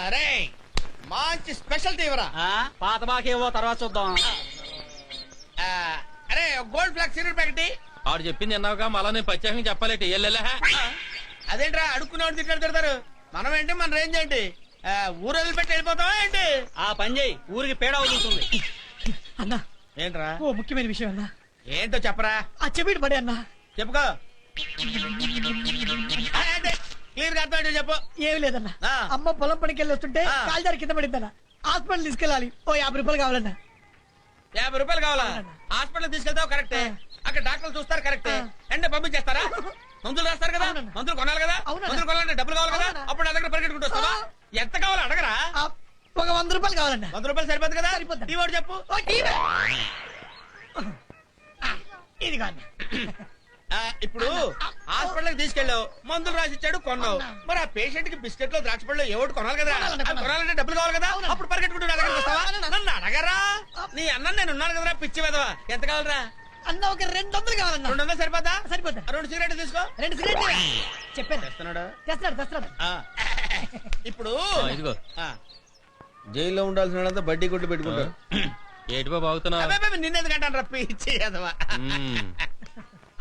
అరే మంచి స్పెషల్ తీవరా. పాత బాకేవో తర్వాత చూద్దాం. అరే గోల్డ్ ఫ్లాక్ సిగరెట్ ప్యాకెట్. ఆడు చెప్పింది ఎన్నావుగా మళ్ళా నేను ప్రత్యేకంగా చెప్పాలేటి ఎల్లెలే. అదేంట్రా అడుక్కునేవాడు తిట్టాడు. మనం ఏంటి మన రేంజ్ ఏంటి? ఊరు వదిలిపెట్టి వెళ్ళిపోతావా ఏంటి? ఆ పని చేయి, ఊరికి పేడ అవుతుంది. అన్నా ఏంట్రా ఓ ముఖ్యమైన విషయం అన్నా. ఏంటో చెప్పరా. ఆ చెవిటి పడే అన్నా. చెప్పుకో. క్లియర్ గా అర్థం చెప్పు. ఏమి లేదన్నా, ఆ. అమ్మ పొలం పనికి వెళ్ళి వస్తుంటే ఆ. కాలుదారి కింద పడిందన్నా. హాస్పిటల్ తీసుకెళ్ళాలి, ఓ 50 రూపాయలు కావాలన్నా. 50 రూపాయలు కావాలా? హాస్పిటల్ తీసుకెళ్తావు కరెక్టే, అక్కడ డాక్టర్లు చూస్తారు కరెక్టే, ఎండ పంపించేస్తారా? మందులు రాస్తారు కదా, అవునన్నా. మందులు కొనాలి కదా, అవునన్నా. మందులు కొనాలంటే డబ్బులు కావాలి కదా, అవునన్నా. అప్పుడు నా దగ్గర పరిగెట్టుకుంటూ వస్తావా? ఎంత కావాలో అడగరా. ఆ, ఒక 100 రూపాయలు కావాలన్నా. 100 రూపాయలు సరిపోదు కదా. సరిపోద్ది. టీ వాడు చెప్పు. ఓ టీవీ. ఇది కాదు. ఇప్పుడు హాస్పిటల్ తీసుకెళ్ళావు, మందులు రాసిచ్చాడు, కొన్నావు. అవునా. మరి ఆ పేషెంట్ కి బిస్కెట్ లో ద్రాక్ష పళ్ళు ఏవోటి కొనాలి కదా. కొనాలన్నా, అవి కొనాలంటే డబ్బులు కావాలి కదా, అవునా. అప్పుడు పరిగెట్టుకుంటూ నా దగ్గరికి వస్తావా? అవునా. నన్ను అడగరా. నీ అన్న నేను ఉన్నాను కదరా పిచ్చి వెదవా. ఎంత కావాలరా? అన్న ఒక 200 కావాలన్నా. 200 సరిపోతా? సరిపోతా. 2 సిగరెట్ తీసుకో. 2 సిగరెట్లు చెప్పాను. తెస్తున్నాడు. తెస్తున్నాడు. ఇప్పుడు ఇదిగో జైల్లో ఉండాల్సిన వాళ్ళంతా బడ్డీ కొట్టు పెట్టుకుంటారు. ఏటి బాబు అవుతున్నావు? నిన్నెందుకంటాను రా పిచ్చి వెదవా.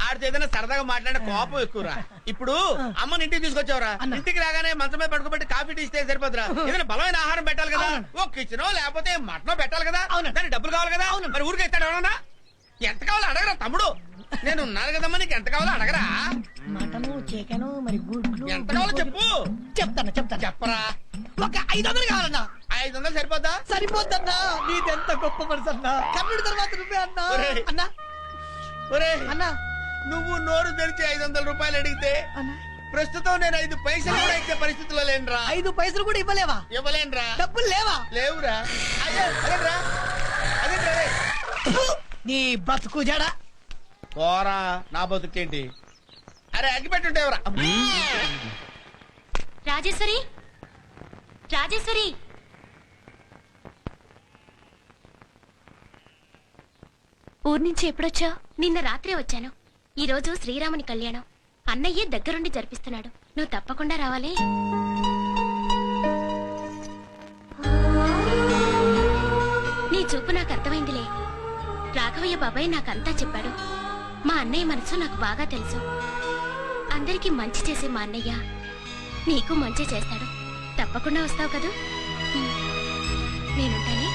ఆడితో ఏదైనా సరదాగా మాట్లాడే కోపం ఎక్కువరా. ఇప్పుడు అమ్మని ఇంటికి తీసుకొచ్చావురా, అన్న. ఇంటికి రాగానే మంచం మీద పడుకోబెట్టి కాఫీ టీ ఇస్తే సరిపోతురా. ఏదైనా బలమైన ఆహారం పెట్టాలి కదా, అవును. ఓ కిచెనో లేకపోతే మటనో పెట్టాలి కదా. అవును. దానికి డబ్బులు కావాలి కదా. అవును. మరి ఊరికి ఇస్తాడు ఎవరన్నా? ఎంత కావాలో అడగరా తమ్ముడు. నేను ఉన్నాను కదమ్మా, నీకు ఎంత కావాలో అడగరా. మటను చికెను మరి గుడ్లు. ఎంత కావాలో చెప్పు. చెప్తాను చెప్పరా. ఒక 500 కావాలన్నా. 500 సరిపోద్దా? సరిపోద్దన్నా. నీదెంత గొప్ప మనసు అన్నా. కమ్ముడు తర్వాత నువ్వే అన్నా. ఒరేయ్. అన్నా ఒరే అన్నా నువ్వు నోరు తెరిచి 500 రూపాయలు అడిగితే అన్నా ప్రస్తుతం నేను 5 పైసలు కూడా ఇచ్చే పరిస్థితిలో లేనురా. 5 పైసలు కూడా ఇవ్వలేవా? ఇవ్వలేనురా. డబ్బులు లేవా? లేవురా. అదేట్రా రే. ఫు! నీ బతుకు జడ. పోరా, నా బతుకేంటి? అరే అగ్గిపెట్టుంటేవరా. రాజేశ్వరి, రాజేశ్వరి, ఊరి నుంచి ఎప్పుడొచ్చావు? నిన్న రాత్రే వచ్చాను. ఈ రోజు శ్రీరాముని కళ్యాణం అన్నయ్య దగ్గరుండి జరిపిస్తున్నాడు. నువ్వు తప్పకుండా రావాలి. నీ చూపు నాకు అర్థమైందిలే. రాఘవయ్య బాబాయ్ నాకంతా చెప్పాడు. మా అన్నయ్య మనసు నాకు బాగా తెలుసు. అందరికీ మంచి చేసే మా అన్నయ్య నీకు మంచి చేస్తాడు. తప్పకుండా వస్తావు కదూ? నేనుంటానే.